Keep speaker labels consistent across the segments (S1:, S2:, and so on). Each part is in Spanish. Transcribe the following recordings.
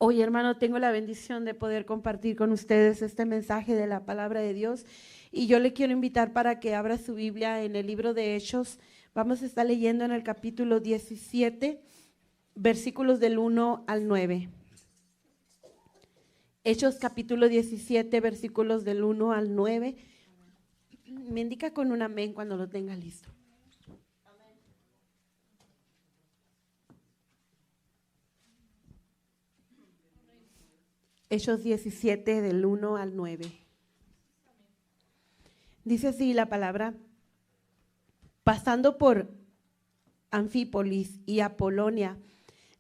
S1: Hoy, hermano, tengo la bendición de poder compartir con ustedes este mensaje de la palabra de Dios y yo le quiero invitar para que abra su Biblia en el libro de Hechos. Vamos a estar leyendo en el capítulo 17, versículos del 1 al 9. Hechos capítulo 17, versículos del 1 al 9. Me indica con un amén cuando lo tenga listo. Hechos 17 del 1 al 9. Dice así la palabra: pasando por Anfípolis y Apolonia,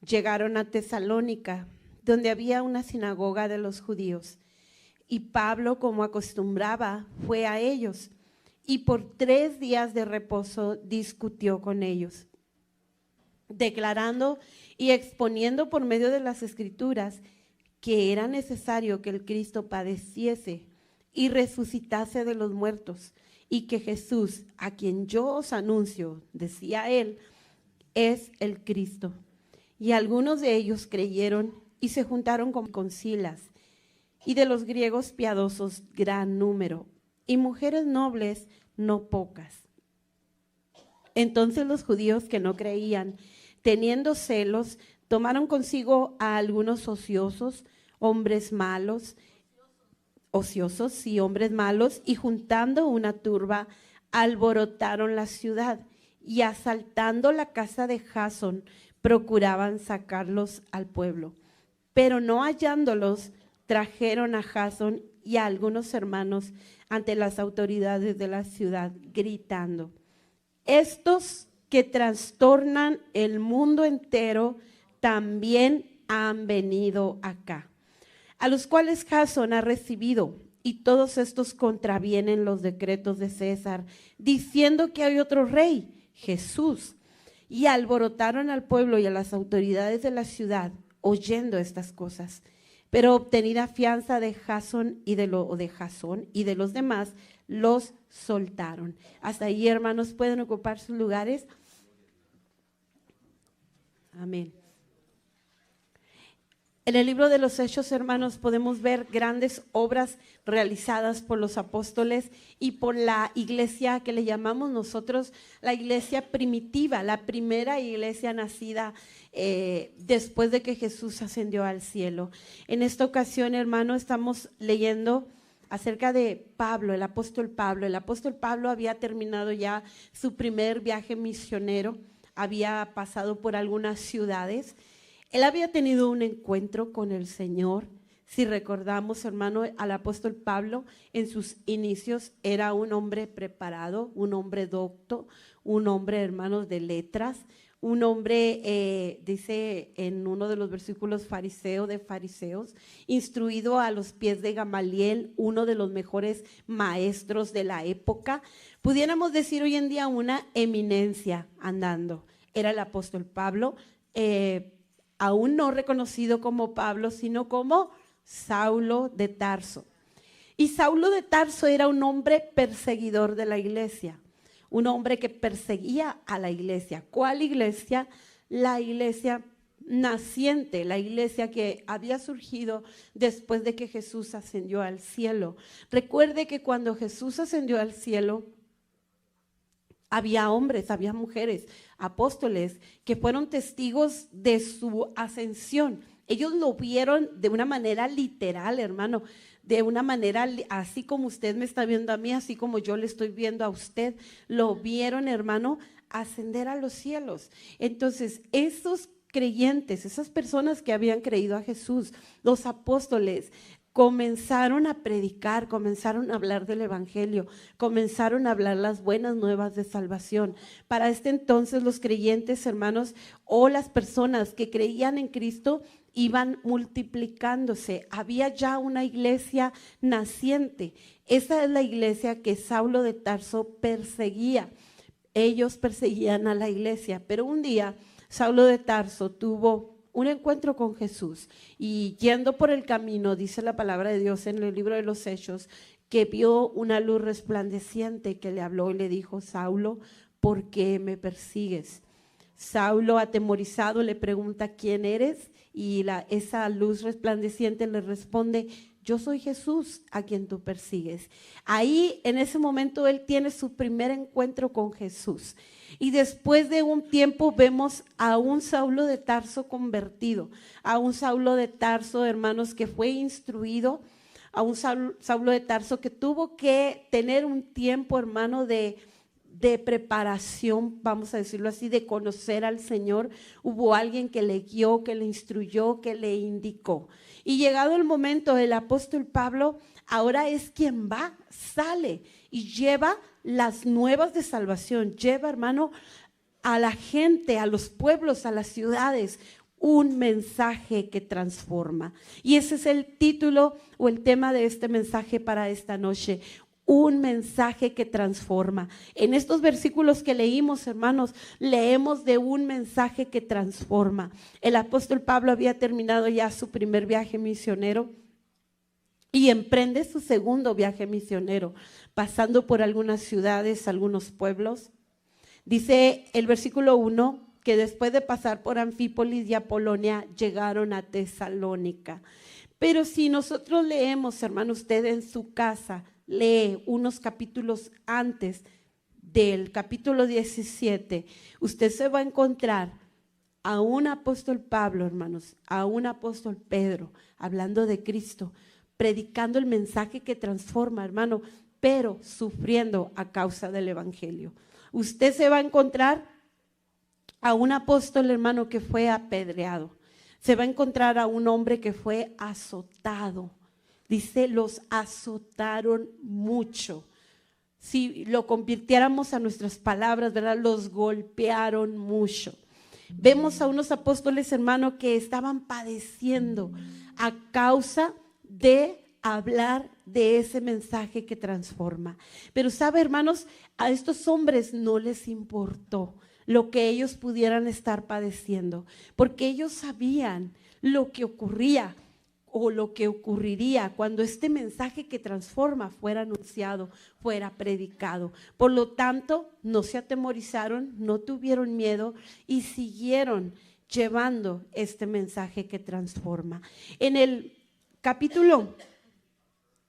S1: llegaron a Tesalónica, donde había una sinagoga de los judíos. Y Pablo, como acostumbraba, fue a ellos, y por 3 días de reposo discutió con ellos, declarando y exponiendo por medio de las Escrituras que era necesario que el Cristo padeciese y resucitase de los muertos, y que Jesús, a quien yo os anuncio, decía él, es el Cristo. Y algunos de ellos creyeron y se juntaron con Silas, y de los griegos piadosos gran número, y mujeres nobles no pocas. Entonces los judíos que no creían, teniendo celos, tomaron consigo a algunos ociosos, hombres malos, y juntando una turba, alborotaron la ciudad, y asaltando la casa de Jasón, procuraban sacarlos al pueblo. Pero no hallándolos, trajeron a Jasón y a algunos hermanos ante las autoridades de la ciudad, gritando: estos que trastornan el mundo entero también han venido acá, a los cuales Jasón ha recibido, y todos estos contravienen los decretos de César, diciendo que hay otro rey, Jesús. Y alborotaron al pueblo y a las autoridades de la ciudad, oyendo estas cosas. Pero obtenida fianza de Jasón y de los demás, los soltaron. Hasta ahí, hermanos, pueden ocupar sus lugares. Amén. En el libro de los Hechos, hermanos, podemos ver grandes obras realizadas por los apóstoles y por la iglesia que le llamamos nosotros la iglesia primitiva, la primera iglesia nacida después de que Jesús ascendió al cielo. En esta ocasión, hermano, estamos leyendo acerca de Pablo, el apóstol Pablo. El apóstol Pablo había terminado ya su primer viaje misionero, había pasado por algunas ciudades. Él había tenido un encuentro con el Señor. Si recordamos, hermano, al apóstol Pablo en sus inicios era un hombre preparado, un hombre docto, un hombre, hermanos, de letras, un hombre, dice en uno de los versículos, fariseo de fariseos, instruido a los pies de Gamaliel, uno de los mejores maestros de la época. Pudiéramos decir hoy en día una eminencia andando. Era el apóstol Pablo, aún no reconocido como Pablo, sino como Saulo de Tarso. Y Saulo de Tarso era un hombre perseguidor de la iglesia, un hombre que perseguía a la iglesia. ¿Cuál iglesia? La iglesia naciente, la iglesia que había surgido después de que Jesús ascendió al cielo. Recuerde que cuando Jesús ascendió al cielo, había hombres, había mujeres, apóstoles, que fueron testigos de su ascensión. Ellos lo vieron de una manera literal, hermano, de una manera así como usted me está viendo a mí, así como yo le estoy viendo a usted, lo vieron, hermano, ascender a los cielos. Entonces, esos creyentes, esas personas que habían creído a Jesús, los apóstoles, comenzaron a predicar, comenzaron a hablar del evangelio, comenzaron a hablar las buenas nuevas de salvación. Para este entonces los creyentes, hermanos, o las personas que creían en Cristo iban multiplicándose. Había ya una iglesia naciente. Esa es la iglesia que Saulo de Tarso perseguía. Ellos perseguían a la iglesia, pero un día Saulo de Tarso tuvo un encuentro con Jesús y yendo por el camino, dice la palabra de Dios en el libro de los Hechos, que vio una luz resplandeciente que le habló y le dijo: Saulo, ¿por qué me persigues? Saulo, atemorizado, le pregunta: ¿quién eres? Y esa luz resplandeciente le responde: yo soy Jesús a quien tú persigues. Ahí, en ese momento, él tiene su primer encuentro con Jesús. Y después de un tiempo vemos a un Saulo de Tarso convertido, a un Saulo de Tarso, hermanos, que fue instruido, a un Saulo de Tarso que tuvo que tener un tiempo, hermano, de preparación, vamos a decirlo así, de conocer al Señor. Hubo alguien que le guió, que le instruyó, que le indicó. Y llegado el momento, el apóstol Pablo ahora es quien va, sale y lleva las nuevas de salvación, lleva, hermano, a la gente, a los pueblos, a las ciudades, un mensaje que transforma. Y ese es el título o el tema de este mensaje para esta noche: un mensaje que transforma. En estos versículos que leímos, hermanos, leemos de un mensaje que transforma. El apóstol Pablo había terminado ya su primer viaje misionero y emprende su segundo viaje misionero, pasando por algunas ciudades, algunos pueblos. Dice el versículo 1 que después de pasar por Anfípolis y Apolonia, llegaron a Tesalónica. Pero si nosotros leemos, hermano, usted en su casa lee unos capítulos antes del capítulo 17, usted se va a encontrar a un apóstol Pablo, hermanos, a un apóstol Pedro, hablando de Cristo, predicando el mensaje que transforma, hermano, pero sufriendo a causa del evangelio. Usted se va a encontrar a un apóstol, hermano, que fue apedreado. Se va a encontrar a un hombre que fue azotado. Dice, los azotaron mucho. Si lo convirtiéramos a nuestras palabras, ¿verdad? Los golpearon mucho. Vemos a unos apóstoles, hermano, que estaban padeciendo a causa de hablar de ese mensaje que transforma. Pero sabe, hermanos, a estos hombres no les importó lo que ellos pudieran estar padeciendo, porque ellos sabían lo que ocurría o lo que ocurriría cuando este mensaje que transforma fuera anunciado, fuera predicado. Por lo tanto, no se atemorizaron, no tuvieron miedo y siguieron llevando este mensaje que transforma. En el capítulo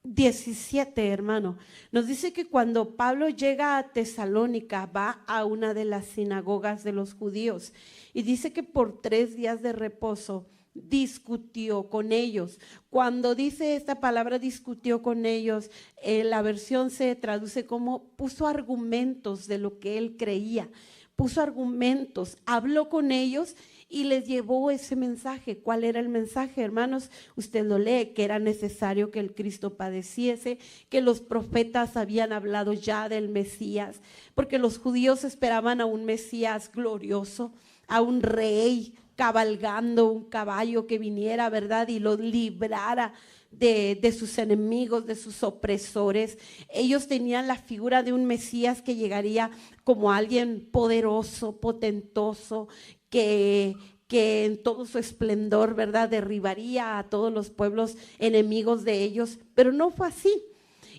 S1: 17, hermano, nos dice que cuando Pablo llega a Tesalónica, va a una de las sinagogas de los judíos y dice que por 3 días de reposo discutió con ellos. Cuando dice esta palabra discutió con ellos, la versión se traduce como puso argumentos de lo que él creía, puso argumentos, habló con ellos y les llevó ese mensaje. ¿Cuál era el mensaje, hermanos? Usted lo lee, que era necesario que el Cristo padeciese, que los profetas habían hablado ya del Mesías, porque los judíos esperaban a un Mesías glorioso, a un rey cabalgando un caballo que viniera, ¿verdad? Y los librara de sus enemigos, de sus opresores. Ellos tenían la figura de un Mesías que llegaría como alguien poderoso, potentoso, que en todo su esplendor, ¿verdad?, derribaría a todos los pueblos enemigos de ellos, pero no fue así.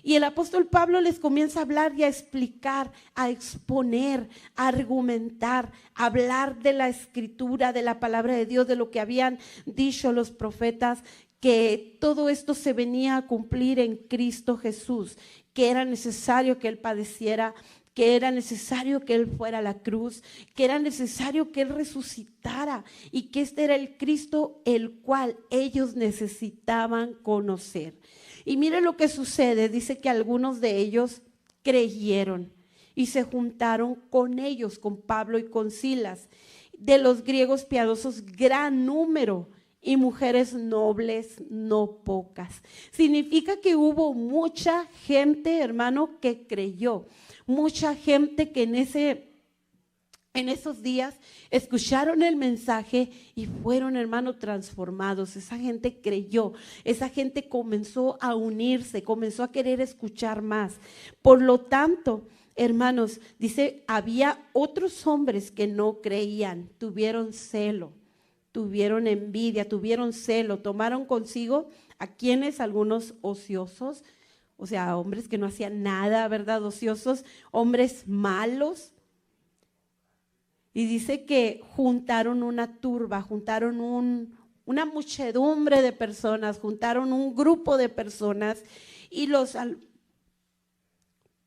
S1: Y el apóstol Pablo les comienza a hablar y a explicar, a exponer, a argumentar, a hablar de la escritura, de la palabra de Dios, de lo que habían dicho los profetas, que todo esto se venía a cumplir en Cristo Jesús, que era necesario que Él padeciera, que era necesario que Él fuera a la cruz, que era necesario que Él resucitara y que este era el Cristo el cual ellos necesitaban conocer. Y mire lo que sucede, dice que algunos de ellos creyeron y se juntaron con ellos, con Pablo y con Silas, de los griegos piadosos, gran número, y mujeres nobles, no pocas. Significa que hubo mucha gente, hermano, que creyó, mucha gente que en esos días escucharon el mensaje y fueron, hermano, transformados. Esa gente creyó, esa gente comenzó a unirse, comenzó a querer escuchar más. Por lo tanto, hermanos, dice, había otros hombres que no creían, tuvieron celo, tuvieron envidia, tuvieron celo, tomaron consigo a quienes, algunos ociosos, o sea, hombres que no hacían nada, ¿verdad? Ociosos, hombres malos. Y dice que juntaron una turba, juntaron una muchedumbre de personas, juntaron un grupo de personas y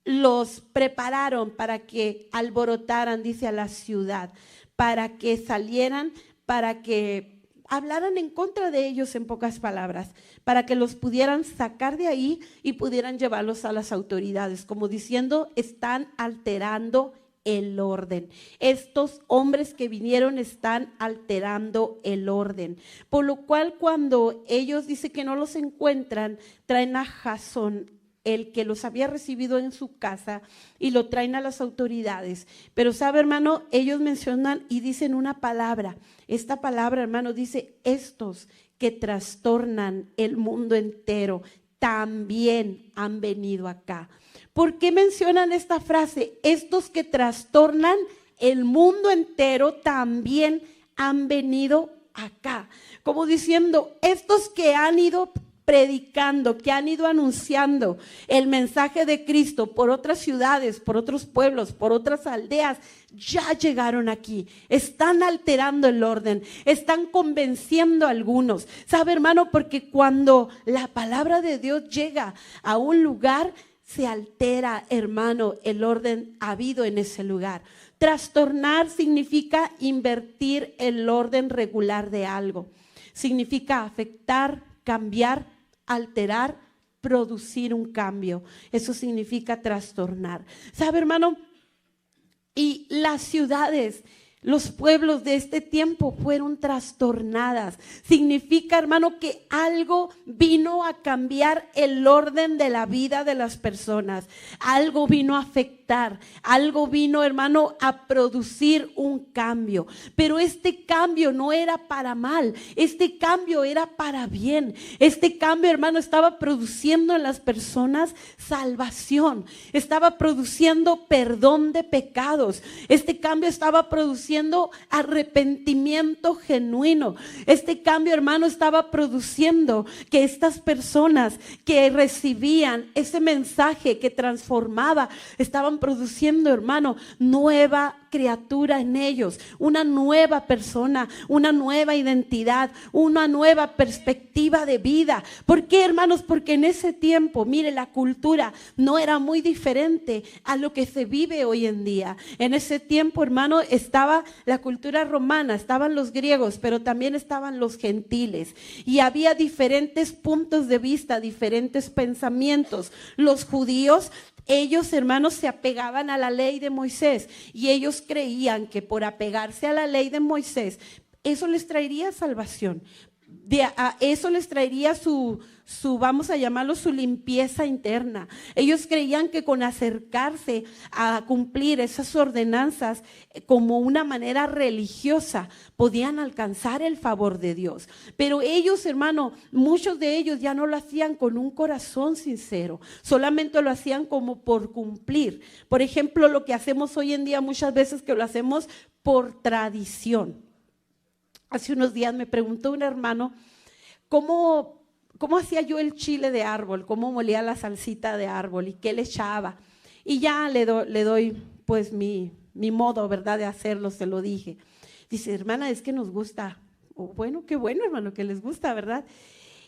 S1: los prepararon para que alborotaran, dice, a la ciudad, para que salieran, para que hablaran en contra de ellos, en pocas palabras, para que los pudieran sacar de ahí y pudieran llevarlos a las autoridades, como diciendo, están alterando el orden. Estos hombres que vinieron están alterando el orden. Por lo cual, cuando ellos dicen que no los encuentran, traen a Jasón, el que los había recibido en su casa, y lo traen a las autoridades. Pero sabe, hermano, ellos mencionan y dicen una palabra. Esta palabra, hermano, dice: estos que trastornan el mundo entero también han venido acá. ¿Por qué mencionan esta frase? Estos que trastornan el mundo entero también han venido acá. Como diciendo, estos que han ido predicando, que han ido anunciando el mensaje de Cristo por otras ciudades, por otros pueblos, por otras aldeas, ya llegaron aquí, están alterando el orden, están convenciendo a algunos. ¿Sabe, hermano? Porque cuando la palabra de Dios llega a un lugar, se altera, hermano, el orden habido en ese lugar. Trastornar significa invertir el orden regular de algo. Significa afectar, cambiar, alterar, producir un cambio. Eso significa trastornar. ¿Sabe, hermano? Y las ciudades, los pueblos de este tiempo fueron trastornadas. Significa, hermano, que algo vino a cambiar el orden de la vida de las personas. Algo vino a afectar, algo vino, hermano, a producir un cambio. Pero este cambio no era para mal, este cambio era para bien. Este cambio, hermano, estaba produciendo en las personas salvación, estaba produciendo perdón de pecados. Este cambio estaba produciendo arrepentimiento genuino. Este cambio, hermano, estaba produciendo que estas personas que recibían ese mensaje que transformaba, estaban produciendo, hermano, nueva criatura en ellos, una nueva persona, una nueva identidad, una nueva perspectiva de vida. ¿Por qué, hermanos? Porque en ese tiempo, mire, la cultura no era muy diferente a lo que se vive hoy en día. En ese tiempo, hermano, estaba la cultura romana, estaban los griegos, pero también estaban los gentiles, y había diferentes puntos de vista, diferentes pensamientos. Los judíos, ellos, hermanos, se apegaban a la ley de Moisés, y ellos creían que por apegarse a la ley de Moisés, eso les traería salvación. Eso les traería su, vamos a llamarlo, su limpieza interna. Ellos creían que con acercarse a cumplir esas ordenanzas como una manera religiosa podían alcanzar el favor de Dios. Pero ellos, hermano, muchos de ellos ya no lo hacían con un corazón sincero, solamente lo hacían como por cumplir. Por ejemplo, lo que hacemos hoy en día muchas veces, que lo hacemos por tradición. Hace unos días me preguntó un hermano cómo hacía yo el chile de árbol, cómo molía la salsita de árbol y qué le echaba. Y ya le doy pues mi modo, ¿verdad?, de hacerlo, se lo dije. Dice: hermana, es que nos gusta. Bueno, qué bueno, hermano, que les gusta, ¿verdad?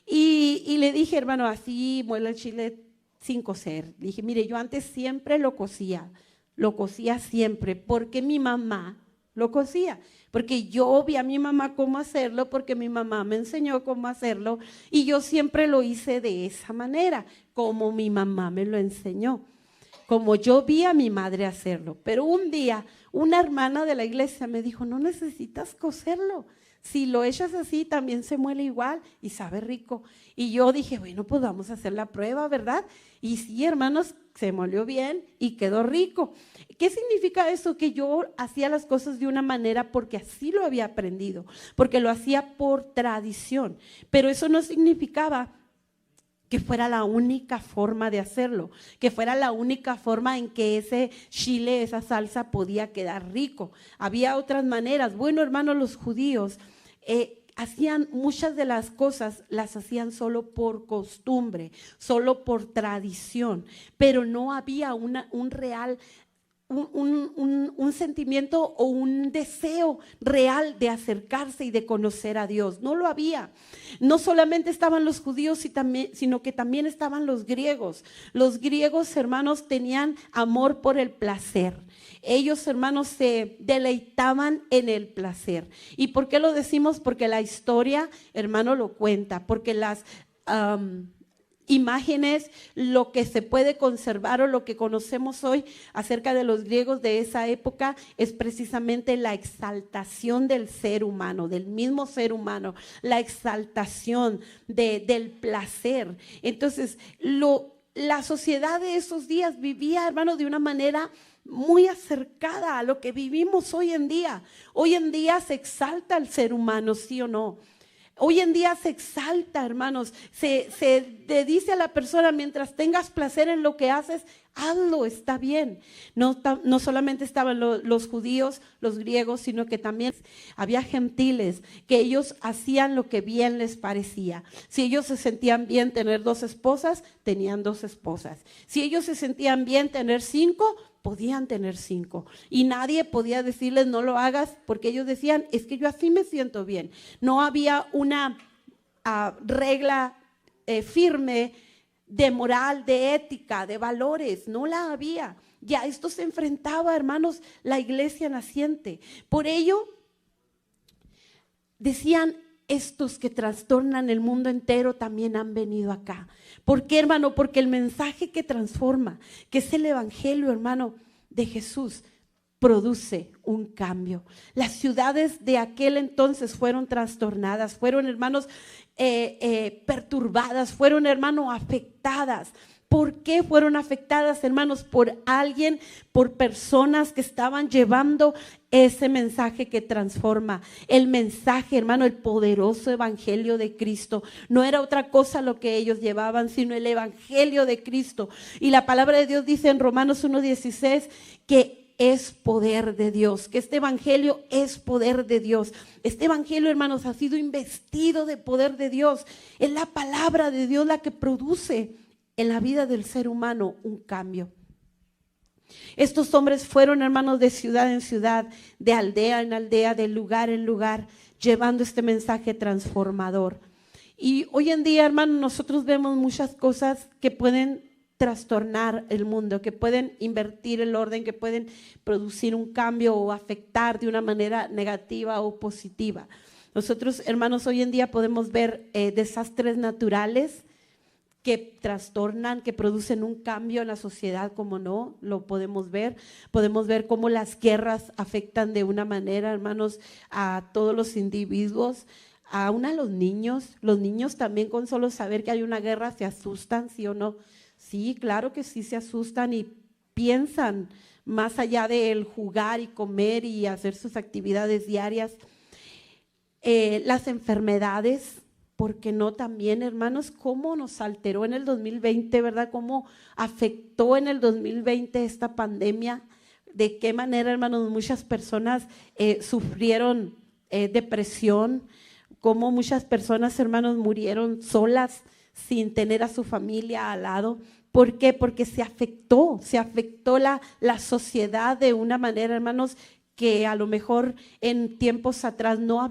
S1: Y le dije: hermano, así muele el chile sin cocer. Le dije: mire, yo antes siempre lo cocía siempre, porque mi mamá lo cocía. Porque yo vi a mi mamá cómo hacerlo, porque mi mamá me enseñó cómo hacerlo, y yo siempre lo hice de esa manera, como mi mamá me lo enseñó, como yo vi a mi madre hacerlo. Pero un día una hermana de la iglesia me dijo: no necesitas cocerlo, si lo echas así también se muele igual y sabe rico. Y yo dije: bueno, pues vamos a hacer la prueba, ¿verdad? Y sí, hermanos, se molió bien y quedó rico. ¿Qué significa eso? Que yo hacía las cosas de una manera porque así lo había aprendido, porque lo hacía por tradición. Pero eso no significaba que fuera la única forma de hacerlo, que fuera la única forma en que ese chile, esa salsa podía quedar rico. Había otras maneras. Bueno, hermanos, los judíos hacían muchas de las cosas, las hacían solo por costumbre, solo por tradición, pero no había un real un sentimiento o un deseo real de acercarse y de conocer a Dios. No lo había. No solamente estaban los judíos, sino que también estaban los griegos. Los griegos, hermanos, tenían amor por el placer. Ellos, hermanos, se deleitaban en el placer. ¿Y por qué lo decimos? Porque la historia, hermano, lo cuenta. Porque las imágenes, lo que se puede conservar o lo que conocemos hoy acerca de los griegos de esa época es precisamente la exaltación del ser humano, del mismo ser humano, la exaltación del placer. Entonces, la sociedad de esos días vivía, hermano, de una manera muy acercada a lo que vivimos hoy en día. Hoy en día se exalta el ser humano, ¿sí o no? Hoy en día se exalta, hermanos, se le dice a la persona, mientras tengas placer en lo que haces, hazlo, está bien. No solamente estaban los judíos, los griegos, sino que también había gentiles que ellos hacían lo que bien les parecía. Si ellos se sentían bien tener 2 esposas, tenían 2 esposas. Si ellos se sentían bien tener 5, podían tener 5 y nadie podía decirles no lo hagas, porque ellos decían, es que yo así me siento bien. No había una regla firme de moral, de ética, de valores, no la había. Ya esto se enfrentaba, hermanos, la iglesia naciente. Por ello, decían, estos que trastornan el mundo entero también han venido acá. ¿Por qué, hermano? Porque el mensaje que transforma, que es el evangelio, hermano, de Jesús, produce un cambio. Las ciudades de aquel entonces fueron trastornadas, fueron, hermanos, perturbadas, fueron, hermano, afectadas. ¿Por qué fueron afectadas, hermanos? Por alguien, por personas que estaban llevando ese mensaje que transforma. El mensaje, hermano, el poderoso evangelio de Cristo. No era otra cosa lo que ellos llevaban, sino el evangelio de Cristo. Y la palabra de Dios dice en Romanos 1:16 que es poder de Dios, que este evangelio es poder de Dios. Este evangelio, hermanos, ha sido investido de poder de Dios. Es la palabra de Dios la que produce en la vida del ser humano un cambio. Estos hombres fueron, hermanos, de ciudad en ciudad, de aldea en aldea, de lugar en lugar, llevando este mensaje transformador. Y hoy en día, hermanos, nosotros vemos muchas cosas que pueden trastornar el mundo, que pueden invertir el orden, que pueden producir un cambio o afectar de una manera negativa o positiva. Nosotros, hermanos, hoy en día podemos ver desastres naturales que trastornan, que producen un cambio en la sociedad, como no, lo podemos ver. Podemos ver cómo las guerras afectan de una manera, hermanos, a todos los individuos, aún a los niños. Los niños también con solo saber que hay una guerra se asustan, ¿sí o no? Sí, claro que sí se asustan y piensan más allá del jugar y comer y hacer sus actividades diarias. Las enfermedades, porque no también, hermanos, cómo nos alteró en el 2020, ¿verdad? Cómo afectó en el 2020 esta pandemia, de qué manera, hermanos, muchas personas sufrieron depresión, cómo muchas personas, hermanos, murieron solas sin tener a su familia al lado. ¿Por qué? Porque se afectó la sociedad de una manera, hermanos, que a lo mejor en tiempos atrás no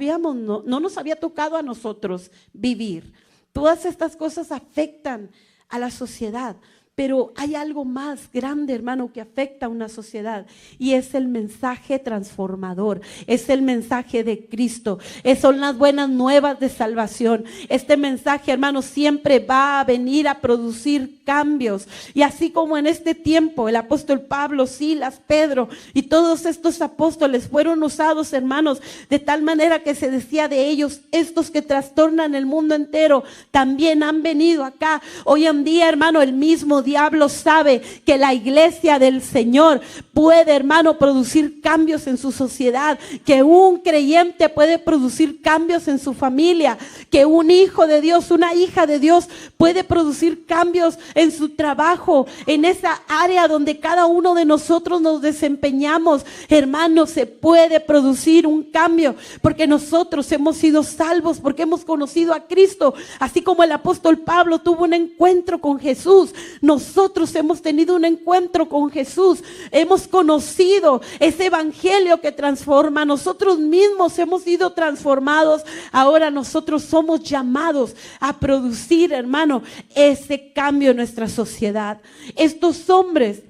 S1: nos había tocado a nosotros vivir. Todas estas cosas afectan a la sociedad, pero hay algo más grande, hermano, que afecta a una sociedad, y es el mensaje transformador, es el mensaje de Cristo, son las buenas nuevas de salvación. Este mensaje, hermano, siempre va a venir a producir cambios, y así como en este tiempo el apóstol Pablo, Silas, Pedro y todos estos apóstoles fueron usados, hermanos, de tal manera que se decía de ellos, estos que trastornan el mundo entero también han venido acá. Hoy en día, hermano, el mismo diablo sabe que la iglesia del Señor puede, hermano, producir cambios en su sociedad, que un creyente puede producir cambios en su familia, que un hijo de Dios, una hija de Dios puede producir cambios en su trabajo, en esa área donde cada uno de nosotros nos desempeñamos. Hermano, se puede producir un cambio, porque nosotros hemos sido salvos, porque hemos conocido a Cristo, así como el apóstol Pablo tuvo un encuentro con Jesús. nosotros hemos tenido un encuentro con Jesús, hemos conocido ese evangelio que transforma, nosotros mismos hemos sido transformados, ahora nosotros somos llamados a producir, hermano, ese cambio en nuestra sociedad. Estos hombres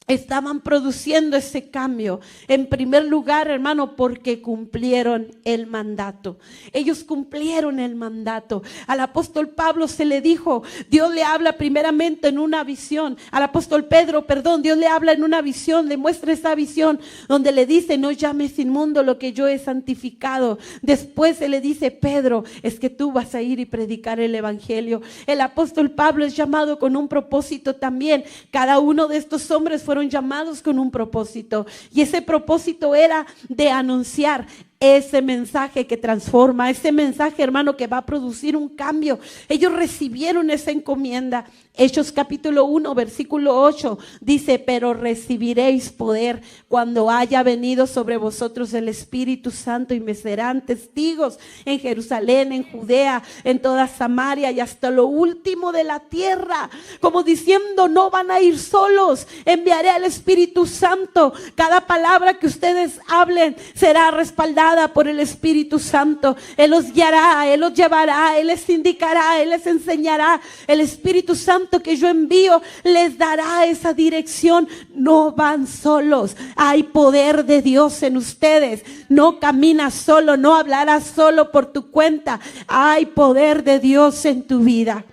S1: estaban produciendo ese cambio, en primer lugar, hermano, porque cumplieron el mandato. Ellos cumplieron el mandato. Al apóstol Pablo se le dijo, Dios le habla primeramente en una visión. Al apóstol Pedro, Dios le habla en una visión, le muestra esa visión donde le dice, no llames inmundo lo que yo he santificado. Después se le dice, Pedro, es que tú vas a ir y predicar el evangelio. El apóstol Pablo es llamado con un propósito también. Cada uno de estos hombres fueron llamados con un propósito, y ese propósito era de anunciar ese mensaje que transforma, ese mensaje, hermano, que va a producir un cambio. Ellos recibieron esa encomienda. Hechos capítulo 1, versículo 8 dice, pero recibiréis poder cuando haya venido sobre vosotros el Espíritu Santo, y me serán testigos en Jerusalén, en Judea, en toda Samaria y hasta lo último de la tierra. Como diciendo, no van a ir solos, enviaré al Espíritu Santo. Cada palabra que ustedes hablen será respaldada por el Espíritu Santo. Él los guiará, Él los llevará, Él les indicará, Él les enseñará. El Espíritu Santo que yo envío les dará esa dirección. No van solos, hay poder de Dios en ustedes. No caminas solo, no hablarás solo por tu cuenta. Hay poder de Dios en tu vida.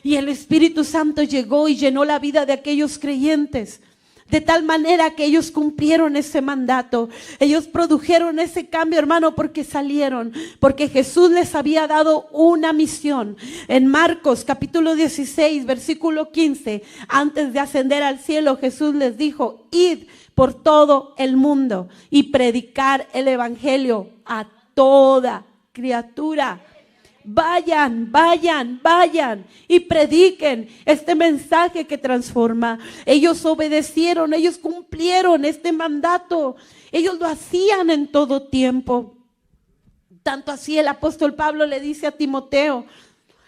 S1: Y el Espíritu Santo llegó y llenó la vida de aquellos creyentes, de tal manera que ellos cumplieron ese mandato. Ellos produjeron ese cambio, hermano, porque salieron, porque Jesús les había dado una misión. En Marcos capítulo 16, versículo 15, antes de ascender al cielo, Jesús les dijo, id por todo el mundo y predicar el evangelio a toda criatura. Vayan, vayan, vayan y prediquen este mensaje que transforma. Ellos obedecieron, ellos cumplieron este mandato. Ellos lo hacían en todo tiempo. Tanto así el apóstol Pablo le dice a Timoteo,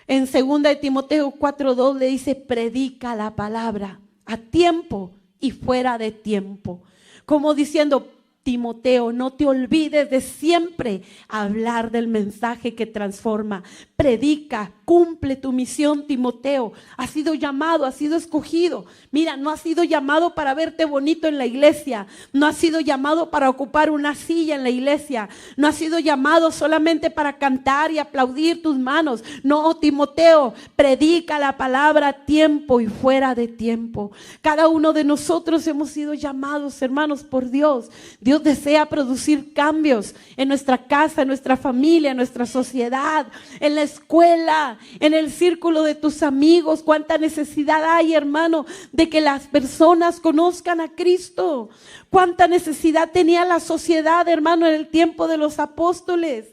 S1: en 2 de Timoteo 4:2 le dice, predica la palabra a tiempo y fuera de tiempo. Como diciendo, Timoteo, no te olvides de siempre hablar del mensaje que transforma. Predica, cumple tu misión, Timoteo. Has sido llamado, has sido escogido. Mira, no has sido llamado para verte bonito en la iglesia. No has sido llamado para ocupar una silla en la iglesia. No has sido llamado solamente para cantar y aplaudir tus manos. No, Timoteo, predica la palabra a tiempo y fuera de tiempo. Cada uno de nosotros hemos sido llamados, hermanos, por Dios. Dios desea producir cambios en nuestra casa, en nuestra familia, en nuestra sociedad, en la escuela, en el círculo de tus amigos. Cuánta necesidad hay, hermano, de que las personas conozcan a Cristo. Cuánta necesidad tenía la sociedad, hermano, en el tiempo de los apóstoles.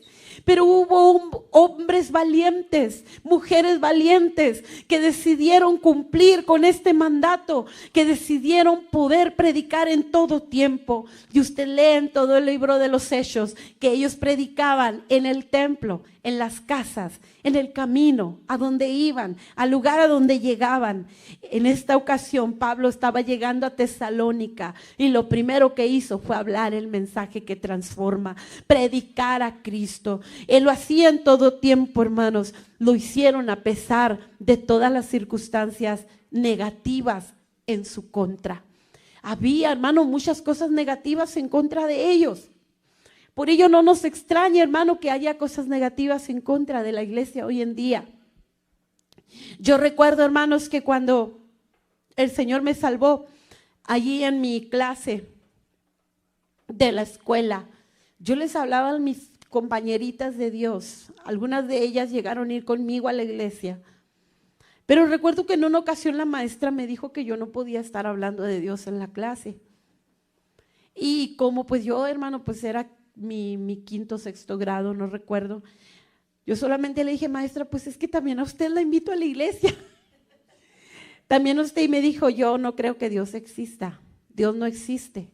S1: Pero hubo hombres valientes, mujeres valientes que decidieron cumplir con este mandato, que decidieron poder predicar en todo tiempo. Y usted lee en todo el libro de los Hechos que ellos predicaban en el templo, en las casas, en el camino, a donde iban, al lugar a donde llegaban. En esta ocasión Pablo estaba llegando a Tesalónica y lo primero que hizo fue hablar el mensaje que transforma, predicar a Cristo. Él lo hacía en todo tiempo, hermanos. Lo hicieron a pesar de todas las circunstancias negativas en su contra. Había, hermano, muchas cosas negativas en contra de ellos. Por ello no nos extraña, hermano, que haya cosas negativas en contra de la iglesia hoy en día. Yo recuerdo, hermanos, que cuando el Señor me salvó, allí en mi clase de la escuela, yo les hablaba a mis compañeritas de Dios. Algunas de ellas llegaron a ir conmigo a la iglesia. Pero recuerdo que en una ocasión la maestra me dijo que yo no podía estar hablando de Dios en la clase. Y como pues yo, hermano, pues era mi quinto, sexto grado, no recuerdo. Yo solamente le dije, maestra, pues es que también a usted la invito a la iglesia. También usted, y me dijo, yo no creo que Dios exista. Dios no existe.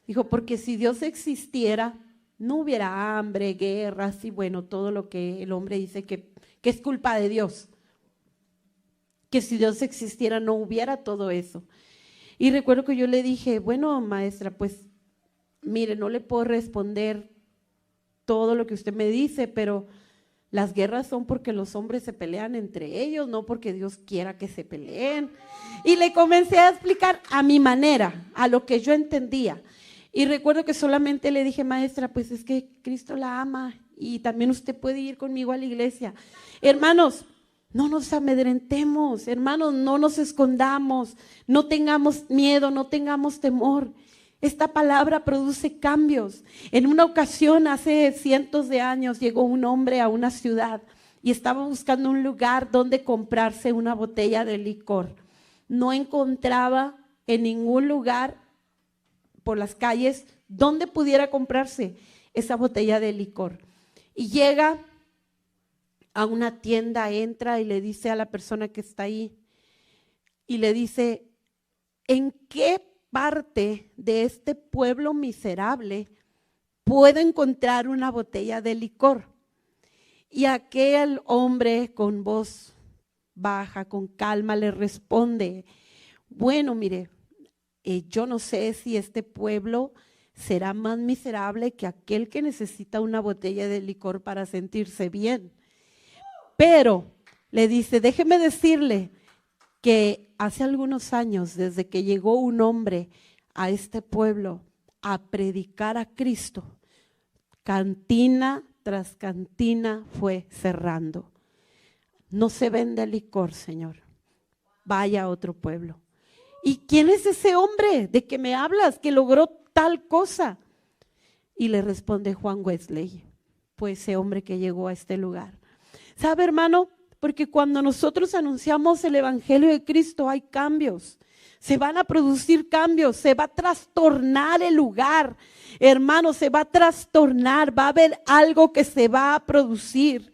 S1: Dijo, porque si Dios existiera, no hubiera hambre, guerras y bueno, todo lo que el hombre dice que es culpa de Dios. que si Dios existiera no hubiera todo eso. Y recuerdo que yo le dije, bueno, maestra, pues mire, no le puedo responder todo lo que usted me dice, pero las guerras son porque los hombres se pelean entre ellos, no porque Dios quiera que se peleen. Y le comencé a explicar a mi manera, a lo que yo entendía. Y recuerdo que solamente le dije, maestra, pues es que Cristo la ama y también usted puede ir conmigo a la iglesia. Hermanos, no nos amedrentemos, hermanos, no nos escondamos, no tengamos miedo, no tengamos temor. Esta palabra produce cambios. En una ocasión, hace cientos de años, llegó un hombre a una ciudad y estaba buscando un lugar donde comprarse una botella de licor. No encontraba en ningún lugar por las calles donde pudiera comprarse esa botella de licor. Y llega a una tienda, entra y le dice a la persona que está ahí, y le dice, ¿en qué parte de este pueblo miserable puedo encontrar una botella de licor? Y aquel hombre con voz baja, con calma, le responde, bueno, mire, yo no sé si este pueblo será más miserable que aquel que necesita una botella de licor para sentirse bien. Pero le dice, déjeme decirle que hace algunos años, desde que llegó un hombre a este pueblo a predicar a Cristo, cantina tras cantina fue cerrando. No se vende licor, Señor. Vaya a otro pueblo. ¿Y quién es ese hombre de que me hablas que logró tal cosa? Y le responde Juan Wesley, fue ese hombre que llegó a este lugar. ¿Sabe, hermano? Porque cuando nosotros anunciamos el evangelio de Cristo hay cambios. Se van a producir cambios, se va a trastornar el lugar. Hermano, se va a trastornar, va a haber algo que se va a producir.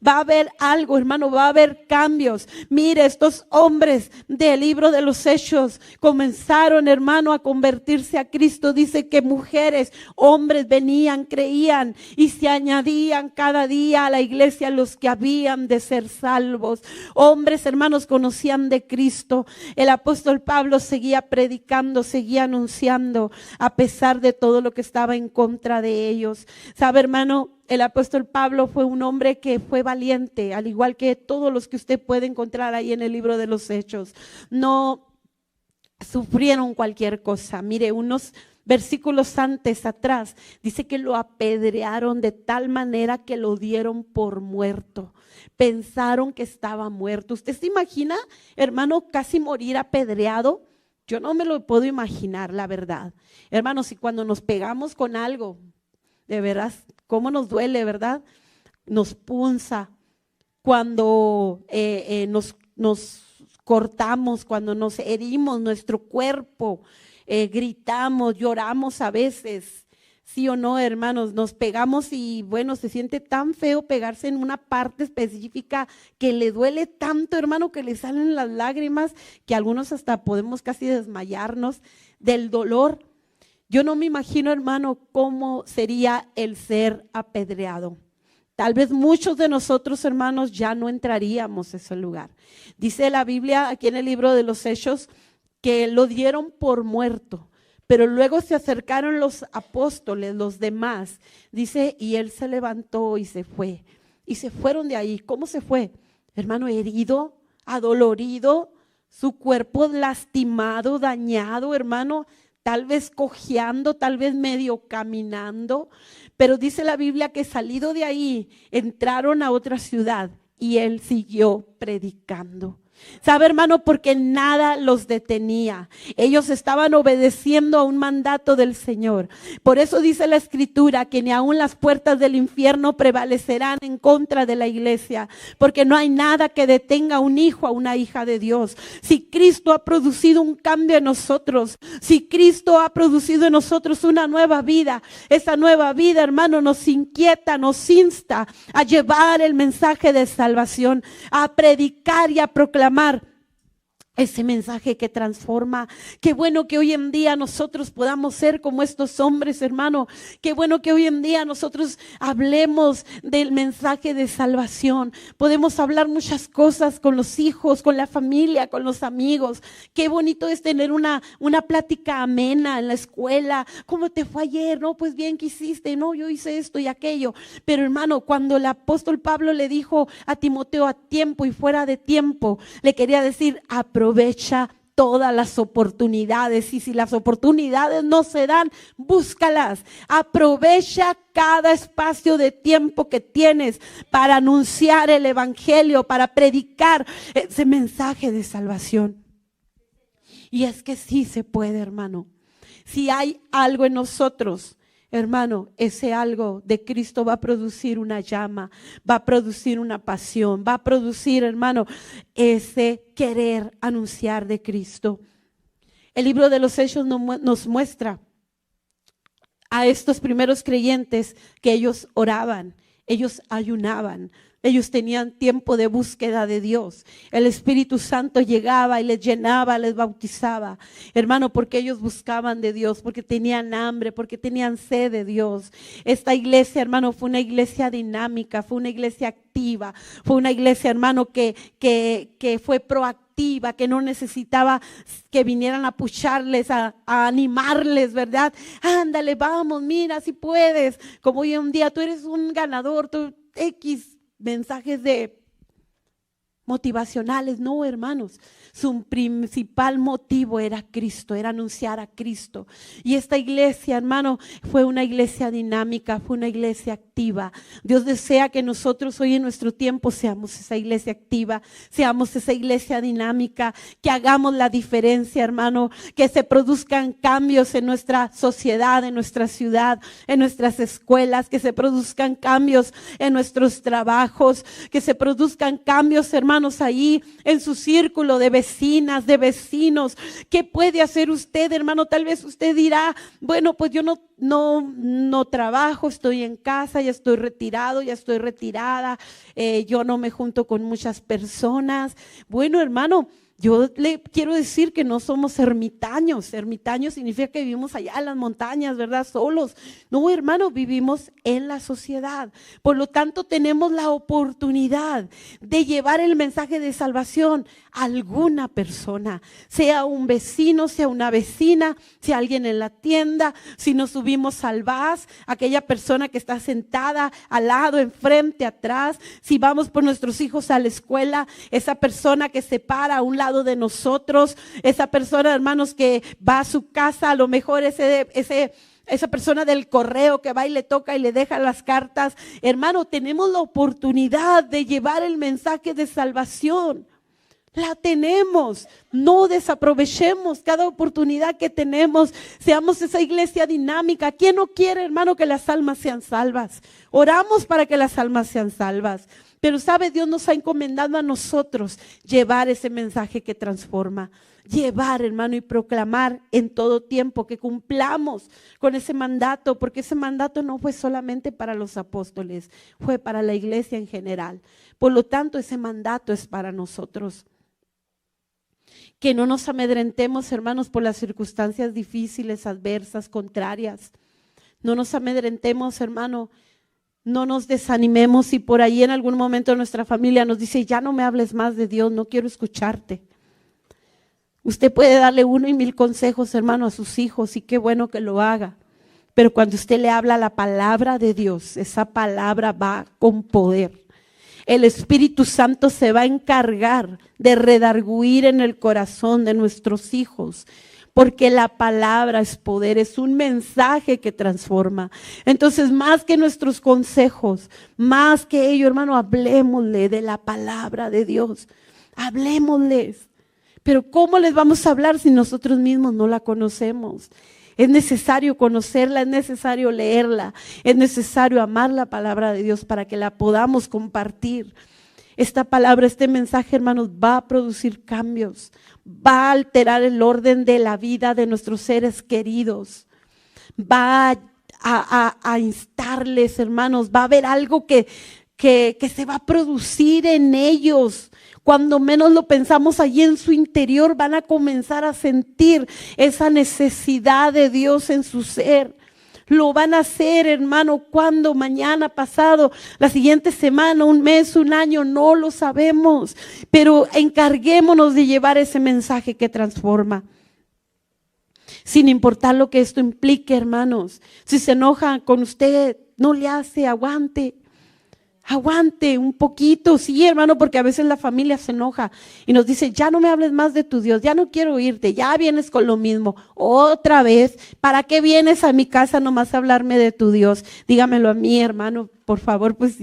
S1: Va a haber algo, hermano, va a haber cambios. Mire, estos hombres del libro de los Hechos comenzaron, hermano, a convertirse a Cristo. Dice que mujeres, hombres venían, creían y se añadían cada día a la iglesia los que habían de ser salvos. Hombres, hermanos, conocían de Cristo. El apóstol Pablo seguía predicando, seguía anunciando a pesar de todo lo que estaba en contra de ellos. ¿Sabe, hermano? El apóstol Pablo fue un hombre que fue valiente, al igual que todos los que usted puede encontrar ahí en el libro de los Hechos. No sufrieron cualquier cosa. Mire, unos versículos antes, atrás, dice que lo apedrearon de tal manera que lo dieron por muerto. Pensaron que estaba muerto. ¿Usted se imagina, hermano, casi morir apedreado? Yo no me lo puedo imaginar, la verdad. Hermanos, si cuando nos pegamos con algo, de veras, cómo nos duele, ¿verdad? Nos punza. Cuando nos cortamos, cuando nos herimos nuestro cuerpo, gritamos, lloramos a veces. Sí o no, hermanos, nos pegamos y bueno, se siente tan feo pegarse en una parte específica que le duele tanto, hermano, que le salen las lágrimas, que algunos hasta podemos casi desmayarnos del dolor. Yo no me imagino, hermano, cómo sería el ser apedreado. Tal vez muchos de nosotros, hermanos, ya no entraríamos a ese lugar. Dice la Biblia aquí en el libro de los Hechos que lo dieron por muerto, pero luego se acercaron los apóstoles, los demás. Dice, y él se levantó y se fue. Y se fueron de ahí. ¿Cómo se fue? Hermano, herido, adolorido, su cuerpo lastimado, dañado, hermano. Tal vez cojeando, tal vez medio caminando, pero dice la Biblia que salido de ahí entraron a otra ciudad y él siguió predicando. ¿Sabe, hermano? Porque nada los detenía. Ellos estaban obedeciendo a un mandato del Señor. Por eso dice la Escritura que ni aun las puertas del infierno prevalecerán en contra de la iglesia, porque no hay nada que detenga a un hijo, a una hija de Dios. Si Cristo ha producido un cambio en nosotros, si Cristo ha producido en nosotros una nueva vida, esa nueva vida, hermano, nos inquieta, nos insta a llevar el mensaje de salvación, a predicar y a proclamar Ese mensaje que transforma. Qué bueno que hoy en día nosotros podamos ser como estos hombres, hermano. Qué bueno que hoy en día nosotros hablemos del mensaje de salvación. Podemos hablar muchas cosas con los hijos, con la familia, con los amigos. Qué bonito es tener una plática amena en la escuela. ¿Cómo te fue ayer? No, pues bien, ¿qué hiciste? No, yo hice esto y aquello. Pero hermano, cuando el apóstol Pablo le dijo a Timoteo a tiempo y fuera de tiempo, le quería decir, aprovecha todas las oportunidades, y si las oportunidades no se dan, búscalas. Aprovecha cada espacio de tiempo que tienes para anunciar el evangelio, para predicar ese mensaje de salvación. Y es que sí se puede, hermano. Si hay algo en nosotros, hermano, ese algo de Cristo va a producir una llama, va a producir una pasión, va a producir, hermano, ese querer anunciar de Cristo. El libro de los Hechos nos muestra a estos primeros creyentes que ellos oraban, ellos ayunaban. Ellos tenían tiempo de búsqueda de Dios. El Espíritu Santo llegaba y les llenaba, les bautizaba. Hermano, porque ellos buscaban de Dios, porque tenían hambre, porque tenían sed de Dios. Esta iglesia, hermano, fue una iglesia dinámica, fue una iglesia activa, fue una iglesia, hermano, que fue proactiva, que no necesitaba que vinieran a pucharles, a animarles, ¿verdad? Ándale, vamos, mira, si puedes. Como hoy en día tú eres un ganador, tú X mensajes de motivacionales. No, hermanos, su principal motivo era Cristo, era anunciar a Cristo. Y esta iglesia, hermano, fue una iglesia dinámica, fue una iglesia activa. Dios desea que nosotros hoy en nuestro tiempo seamos esa iglesia activa, seamos esa iglesia dinámica, que hagamos la diferencia, hermano, que se produzcan cambios en nuestra sociedad, en nuestra ciudad, en nuestras escuelas, que se produzcan cambios en nuestros trabajos, que se produzcan cambios, hermano, ahí en su círculo de vecinas, de vecinos. ¿Qué puede hacer usted, hermano? Tal vez usted dirá, bueno, pues yo no trabajo, estoy en casa, ya estoy retirado, ya estoy retirada, yo no me junto con muchas personas. Bueno, hermano, yo le quiero decir que no somos ermitaños. Ermitaños significa que vivimos allá en las montañas, ¿verdad? Solos. No, hermano, vivimos en la sociedad. Por lo tanto, tenemos la oportunidad de llevar el mensaje de salvación a alguna persona, sea un vecino, sea una vecina, sea alguien en la tienda, si nos subimos al bus, aquella persona que está sentada al lado, enfrente, atrás, si vamos por nuestros hijos a la escuela, esa persona que se para a un lado de nosotros, esa persona, hermanos, que va a su casa, a lo mejor esa persona del correo que va y le toca y le deja las cartas. Hermano, tenemos la oportunidad de llevar el mensaje de salvación. La tenemos, no desaprovechemos cada oportunidad que tenemos, seamos esa iglesia dinámica. ¿Quién no quiere, hermano, que las almas sean salvas? Oramos para que las almas sean salvas. Pero sabe, Dios nos ha encomendado a nosotros llevar ese mensaje que transforma. Llevar, hermano, y proclamar en todo tiempo que cumplamos con ese mandato, porque ese mandato no fue solamente para los apóstoles, fue para la iglesia en general. Por lo tanto, ese mandato es para nosotros. Que no nos amedrentemos, hermanos, por las circunstancias difíciles, adversas, contrarias. No nos amedrentemos, hermano. No nos desanimemos si por ahí en algún momento nuestra familia nos dice, ya no me hables más de Dios, no quiero escucharte. Usted puede darle 1 y 1000 consejos, hermano, a sus hijos, y qué bueno que lo haga. Pero cuando usted le habla la palabra de Dios, esa palabra va con poder. El Espíritu Santo se va a encargar de redarguir en el corazón de nuestros hijos, porque la palabra es poder, es un mensaje que transforma. Entonces, más que nuestros consejos, más que ello, hermano, hablemosle de la palabra de Dios. Hablemosles. Pero ¿cómo les vamos a hablar si nosotros mismos no la conocemos? Es necesario conocerla, es necesario leerla, es necesario amar la palabra de Dios para que la podamos compartir. Esta palabra, este mensaje, hermanos, va a producir cambios, va a alterar el orden de la vida de nuestros seres queridos, va a instarles, hermanos, va a haber algo que se va a producir en ellos Cuando menos lo pensamos, allí en su interior van a comenzar a sentir esa necesidad de Dios en su ser. Lo van a hacer, hermano, cuando, mañana, pasado, la siguiente semana, un mes, un año, no lo sabemos. Pero encarguémonos de llevar ese mensaje que transforma. Sin importar lo que esto implique, hermanos. Si se enoja con usted, no le hace, aguante. Aguante un poquito, sí, hermano, porque a veces la familia se enoja y nos dice, ya no me hables más de tu Dios, ya no quiero oírte, ya vienes con lo mismo. Otra vez, ¿para qué vienes a mi casa nomás a hablarme de tu Dios? Dígamelo a mí, hermano, por favor, pues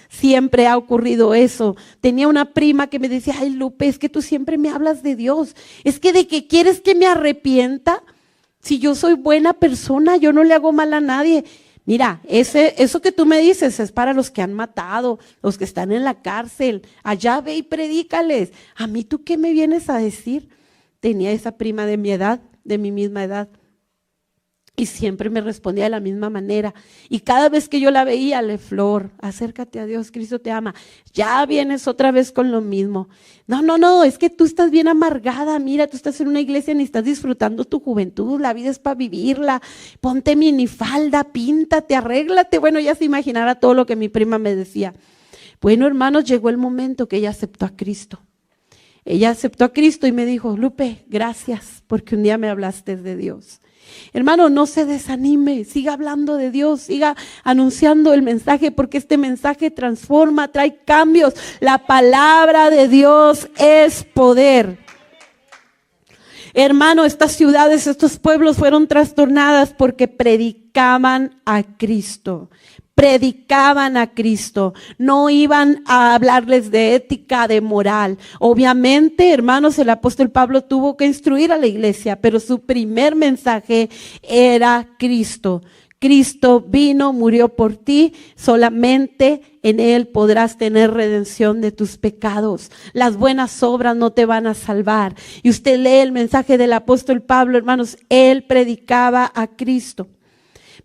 S1: siempre ha ocurrido eso. Tenía una prima que me decía, ay, Lupe, es que tú siempre me hablas de Dios. Es que de que quieres que me arrepienta, si yo soy buena persona, yo no le hago mal a nadie. Mira, eso que tú me dices es para los que han matado, los que están en la cárcel. Allá ve y predícales. A mí, ¿tú qué me vienes a decir? Tenía esa prima de mi edad, de mi misma edad. Y siempre me respondía de la misma manera. Y cada vez que yo la veía, Flor, acércate a Dios, Cristo te ama. Ya vienes otra vez con lo mismo. No, es que tú estás bien amargada. Mira, tú estás en una iglesia ni estás disfrutando tu juventud. La vida es para vivirla. Ponte minifalda, píntate, arréglate. Bueno, ya se imaginará todo lo que mi prima me decía. Bueno, hermanos, llegó el momento que ella aceptó a Cristo. Ella aceptó a Cristo y me dijo, Lupe, gracias porque un día me hablaste de Dios. Hermano, no se desanime, siga hablando de Dios, siga anunciando el mensaje porque este mensaje transforma, trae cambios. La palabra de Dios es poder. Hermano, estas ciudades, estos pueblos fueron trastornadas porque predicaban a Cristo. Predicaban a Cristo, no iban a hablarles de ética, de moral. Obviamente, hermanos, el apóstol Pablo tuvo que instruir a la iglesia, pero su primer mensaje era Cristo. Cristo vino, murió por ti, solamente en Él podrás tener redención de tus pecados. Las buenas obras no te van a salvar. Y usted lee el mensaje del apóstol Pablo, hermanos, él predicaba a Cristo.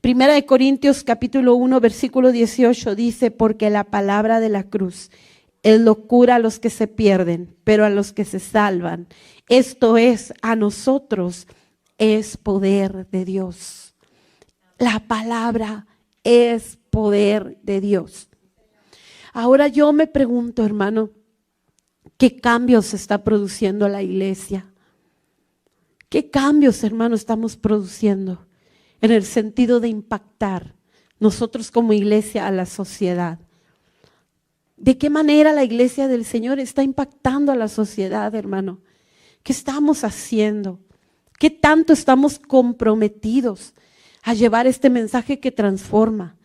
S1: Primera de Corintios capítulo 1 versículo 18 dice, porque la palabra de la cruz es locura a los que se pierden, pero a los que se salvan, esto es, a nosotros es poder de Dios. La palabra es poder de Dios. Ahora yo me pregunto, hermano, ¿qué cambios se está produciendo la iglesia? ¿Qué cambios, hermano, estamos produciendo? En el sentido de impactar nosotros como iglesia a la sociedad. ¿De qué manera la iglesia del Señor está impactando a la sociedad, hermano? ¿Qué estamos haciendo? ¿Qué tanto estamos comprometidos a llevar este mensaje que transforma?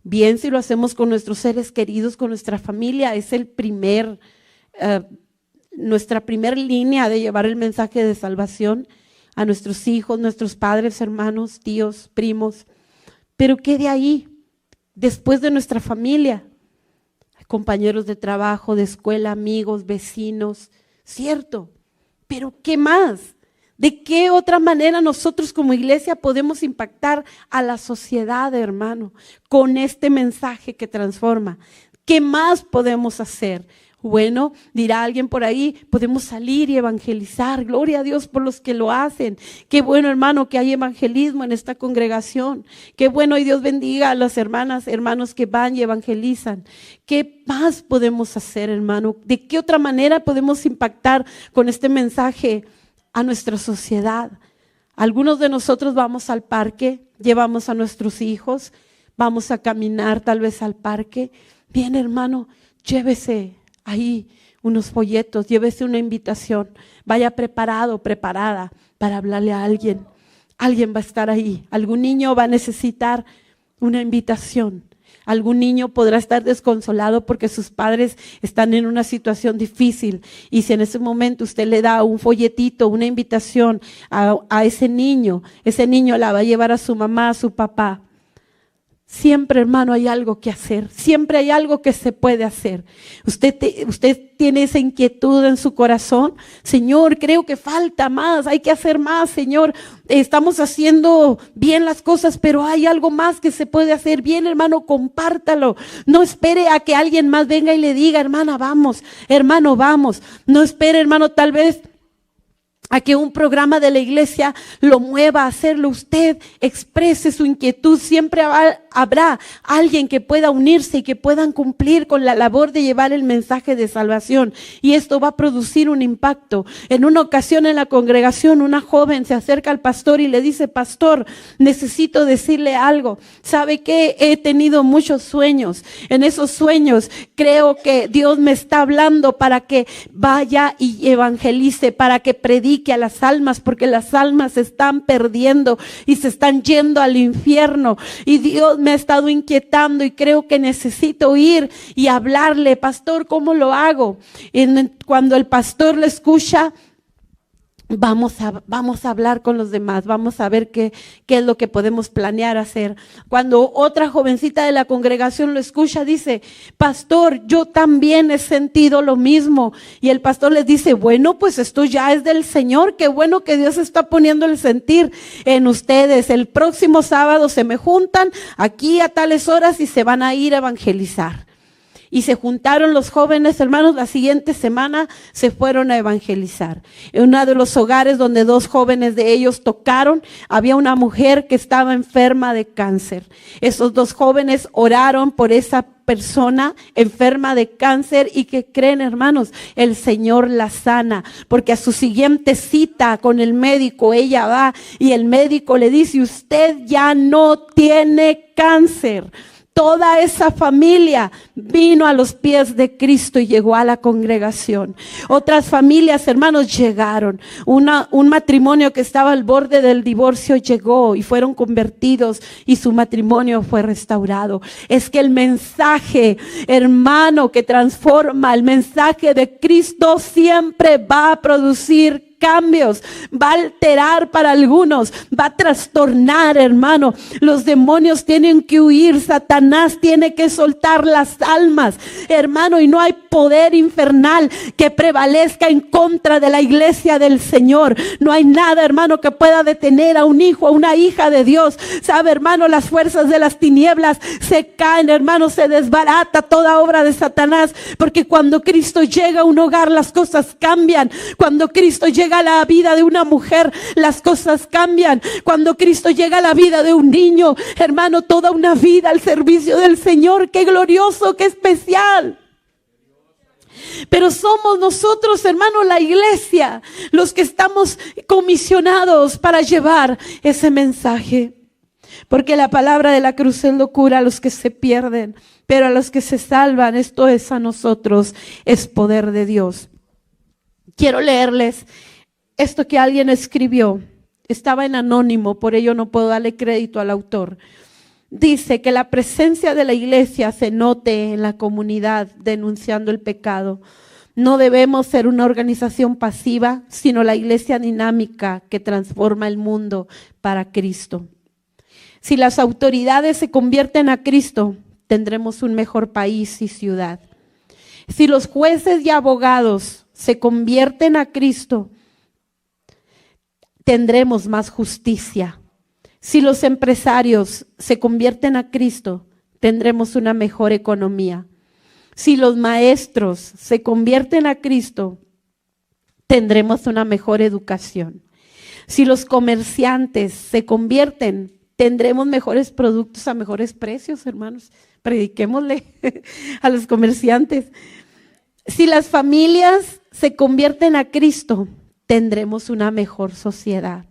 S1: Bien, si lo hacemos con nuestros seres queridos, con nuestra familia, es nuestra primer línea de llevar el mensaje de salvación a nuestros hijos, nuestros padres, hermanos, tíos, primos. Pero ¿qué de ahí? Después de nuestra familia, compañeros de trabajo, de escuela, amigos, vecinos, cierto. Pero ¿qué más? ¿De qué otra manera nosotros como iglesia podemos impactar a la sociedad, hermano, con este mensaje que transforma? ¿Qué más podemos hacer? Bueno, dirá alguien por ahí, podemos salir y evangelizar. Gloria a Dios por los que lo hacen. Qué bueno, hermano, que hay evangelismo en esta congregación. Qué bueno, y Dios bendiga a las hermanas, hermanos que van y evangelizan. ¿Qué más podemos hacer, hermano? ¿De qué otra manera podemos impactar con este mensaje a nuestra sociedad? Algunos de nosotros vamos al parque, llevamos a nuestros hijos, vamos a caminar tal vez al parque. Bien, hermano, llévese ahí unos folletos, llévese una invitación, vaya preparado, preparada para hablarle a alguien. Alguien va a estar ahí, algún niño va a necesitar una invitación. Algún niño podrá estar desconsolado porque sus padres están en una situación difícil, y si en ese momento usted le da un folletito, una invitación a ese niño la va a llevar a su mamá, a su papá. Siempre, hermano, hay algo que hacer. Siempre hay algo que se puede hacer. Usted tiene esa inquietud en su corazón. Señor, creo que falta más. Hay que hacer más, Señor. Estamos haciendo bien las cosas, pero hay algo más que se puede hacer. Bien, hermano, compártalo. No espere a que alguien más venga y le diga, hermana, vamos. Hermano, vamos. No espere, hermano, tal vez a que un programa de la iglesia lo mueva a hacerlo. Usted exprese su inquietud. Siempre habrá alguien que pueda unirse y que puedan cumplir con la labor de llevar el mensaje de salvación. Y esto va a producir un impacto. En una ocasión en la congregación, una joven se acerca al pastor y le dice, pastor, necesito decirle algo. ¿Sabe qué? He tenido muchos sueños. En esos sueños creo que Dios me está hablando para que vaya y evangelice, para que predique a las almas, porque las almas se están perdiendo y se están yendo al infierno, y Dios me ha estado inquietando y creo que necesito ir y hablarle. Pastor, ¿cómo lo hago? Cuando el pastor le escucha, vamos a hablar con los demás, vamos a ver qué es lo que podemos planear hacer. Cuando otra jovencita de la congregación lo escucha, dice, pastor, yo también he sentido lo mismo. Y el pastor les dice, bueno, pues esto ya es del Señor, qué bueno que Dios está poniendo el sentir en ustedes. El próximo sábado se me juntan aquí a tales horas y se van a ir a evangelizar. Y se juntaron los jóvenes, hermanos, la siguiente semana se fueron a evangelizar. En uno de los hogares donde dos jóvenes de ellos tocaron, había una mujer que estaba enferma de cáncer. Esos dos jóvenes oraron por esa persona enferma de cáncer y que creen, hermanos, el Señor la sana, porque a su siguiente cita con el médico ella va y el médico le dice, usted ya no tiene cáncer. Toda esa familia vino a los pies de Cristo y llegó a la congregación. Otras familias, hermanos, llegaron. Un matrimonio que estaba al borde del divorcio llegó y fueron convertidos y su matrimonio fue restaurado. Es que el mensaje, hermano, que transforma, el mensaje de Cristo siempre va a producir cambios, va a alterar para algunos, va a trastornar, hermano. Los demonios tienen que huir, Satanás tiene que soltar las almas, hermano, y no hay poder infernal que prevalezca en contra de la iglesia del Señor. No hay nada, hermano, que pueda detener a un hijo, a una hija de Dios. Sabe, hermano, las fuerzas de las tinieblas se caen, hermano, se desbarata toda obra de Satanás, porque cuando Cristo llega a un hogar, las cosas cambian. Cuando Cristo llega a la vida de una mujer, las cosas cambian. Cuando Cristo llega a la vida de un niño, hermano, toda una vida al servicio del Señor. Qué glorioso, qué especial. Pero somos nosotros, hermano, la iglesia, los que estamos comisionados para llevar ese mensaje. Porque la palabra de la cruz es locura a los que se pierden, pero a los que se salvan, esto es a nosotros, es poder de Dios. Quiero leerles esto que alguien escribió. Estaba en anónimo, por ello no puedo darle crédito al autor. Dice que la presencia de la iglesia se note en la comunidad denunciando el pecado. No debemos ser una organización pasiva, sino la iglesia dinámica que transforma el mundo para Cristo. Si las autoridades se convierten a Cristo, tendremos un mejor país y ciudad. Si los jueces y abogados se convierten a Cristo, tendremos más justicia. Si los empresarios se convierten a Cristo, tendremos una mejor economía. Si los maestros se convierten a Cristo, tendremos una mejor educación. Si los comerciantes se convierten, tendremos mejores productos a mejores precios, hermanos. Prediquémosle a los comerciantes. Si las familias se convierten a Cristo, tendremos una mejor sociedad.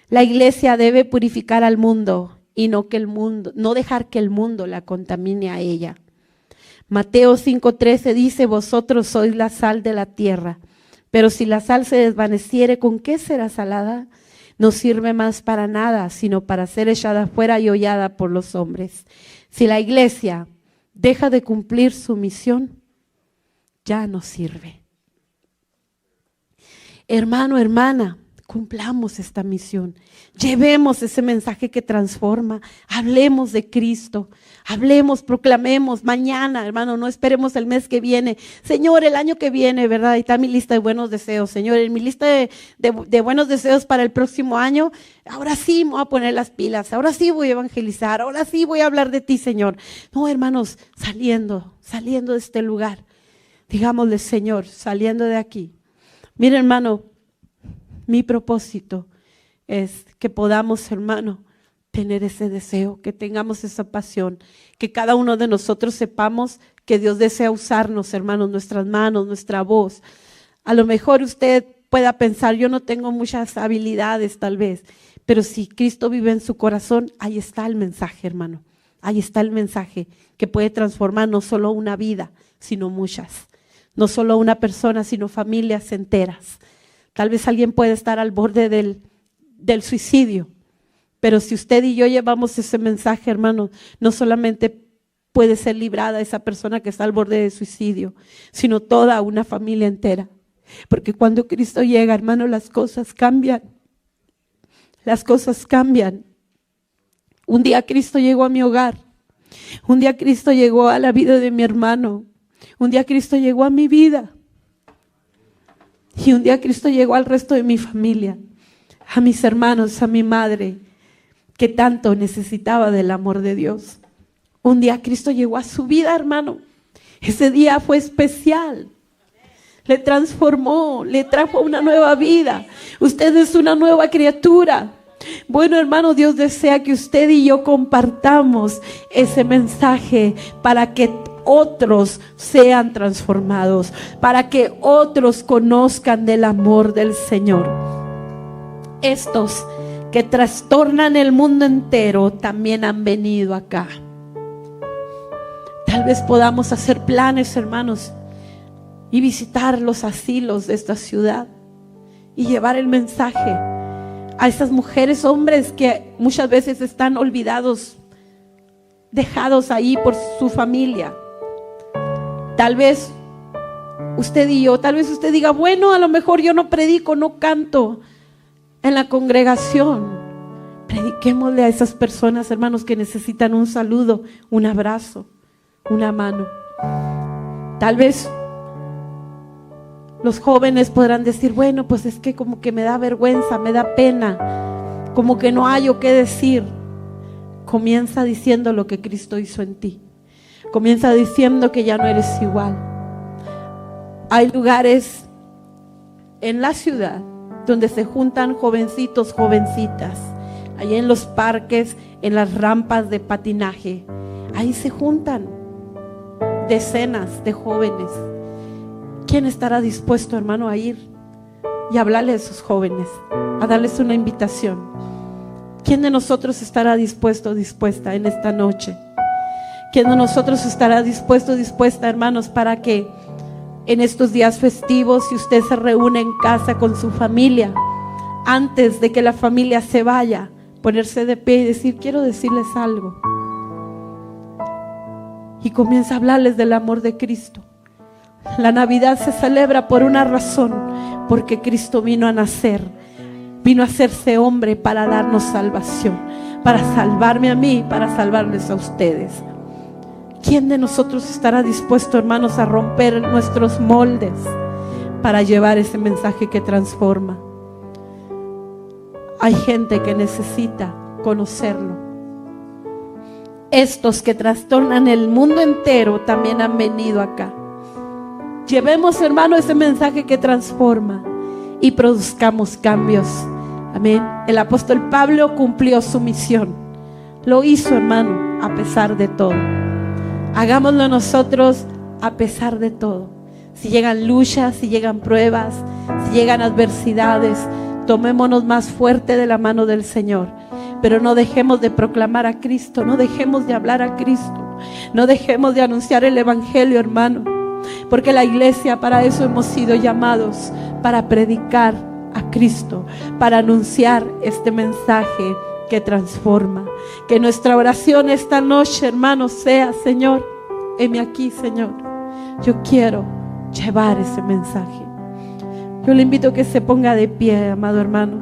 S1: La iglesia debe purificar al mundo y no dejar que el mundo la contamine a ella. Mateo 5:13 dice, vosotros sois la sal de la tierra, pero si la sal se desvaneciere, ¿con qué será salada? No sirve más para nada, sino para ser echada fuera y hollada por los hombres. Si la iglesia deja de cumplir su misión, ya no sirve. Hermano, hermana, cumplamos esta misión, llevemos ese mensaje que transforma, hablemos de Cristo, hablemos, proclamemos mañana, hermano, no esperemos el mes que viene. Señor, el año que viene, ¿verdad? Ahí está mi lista de buenos deseos, Señor, en mi lista de buenos deseos para el próximo año, ahora sí me voy a poner las pilas, ahora sí voy a evangelizar, ahora sí voy a hablar de ti, Señor. No, hermanos, saliendo de este lugar, digámosle, Señor, saliendo de aquí. Mira, hermano, mi propósito es que podamos, hermano, tener ese deseo, que tengamos esa pasión, que cada uno de nosotros sepamos que Dios desea usarnos, hermanos, nuestras manos, nuestra voz. A lo mejor usted pueda pensar, yo no tengo muchas habilidades tal vez, pero si Cristo vive en su corazón, ahí está el mensaje, hermano. Ahí está el mensaje que puede transformar no solo una vida, sino muchas. No solo una persona, sino familias enteras. Tal vez alguien puede estar al borde del suicidio, pero si usted y yo llevamos ese mensaje, hermano, no solamente puede ser librada esa persona que está al borde del suicidio, sino toda una familia entera. Porque cuando Cristo llega, hermano, las cosas cambian. Las cosas cambian. Un día Cristo llegó a mi hogar. Un día Cristo llegó a la vida de mi hermano. Un día Cristo llegó a mi vida. Y un día Cristo llegó al resto de mi familia, a mis hermanos, a mi madre, que tanto necesitaba del amor de Dios. Un día Cristo llegó a su vida, hermano. Ese día fue especial. Le transformó, le trajo una nueva vida. Usted es una nueva criatura. Bueno, hermano, Dios desea que usted y yo compartamos ese mensaje para que otros sean transformados, para que otros conozcan del amor del Señor. Estos que trastornan el mundo entero también han venido acá. Tal vez podamos hacer planes, hermanos, y visitar los asilos de esta ciudad y llevar el mensaje a esas mujeres, hombres que muchas veces están olvidados, dejados ahí por su familia. Tal vez usted y yo, tal vez usted diga, bueno, a lo mejor yo no predico, no canto en la congregación. Prediquémosle a esas personas, hermanos, que necesitan un saludo, un abrazo, una mano. Tal vez los jóvenes podrán decir, bueno, pues es que como que me da vergüenza, me da pena, como que no hallo qué decir. Comienza diciendo lo que Cristo hizo en ti. Comienza diciendo que ya no eres igual. Hay lugares en la ciudad donde se juntan jovencitos, jovencitas. Allí en los parques, en las rampas de patinaje. Ahí se juntan decenas de jóvenes. ¿Quién estará dispuesto, hermano, a ir y hablarle a esos jóvenes, a darles una invitación? ¿Quién de nosotros estará dispuesto, dispuesta en esta noche? ¿Quién de nosotros estará dispuesto, dispuesta, hermanos, para que en estos días festivos, si usted se reúne en casa con su familia, antes de que la familia se vaya, ponerse de pie y decir, quiero decirles algo? Y comienza a hablarles del amor de Cristo. La Navidad se celebra por una razón, porque Cristo vino a nacer, vino a hacerse hombre para darnos salvación, para salvarme a mí, para salvarles a ustedes. ¿Quién de nosotros estará dispuesto, hermanos, a romper nuestros moldes para llevar ese mensaje que transforma? Hay gente que necesita conocerlo. Estos que trastornan el mundo entero también han venido acá. Llevemos, hermano, ese mensaje que transforma y produzcamos cambios. Amén. El apóstol Pablo cumplió su misión. Lo hizo, hermano, a pesar de todo. Hagámoslo nosotros a pesar de todo. Si llegan luchas, si llegan pruebas, si llegan adversidades, tomémonos más fuerte de la mano del Señor. Pero no dejemos de proclamar a Cristo, no dejemos de hablar a Cristo, no dejemos de anunciar el Evangelio, hermano. Porque la iglesia, para eso hemos sido llamados, para predicar a Cristo, para anunciar este mensaje que transforma. Que nuestra oración esta noche, hermanos, sea, Señor, heme aquí, Señor. Yo quiero llevar ese mensaje. Yo le invito a que se ponga de pie, amado hermano.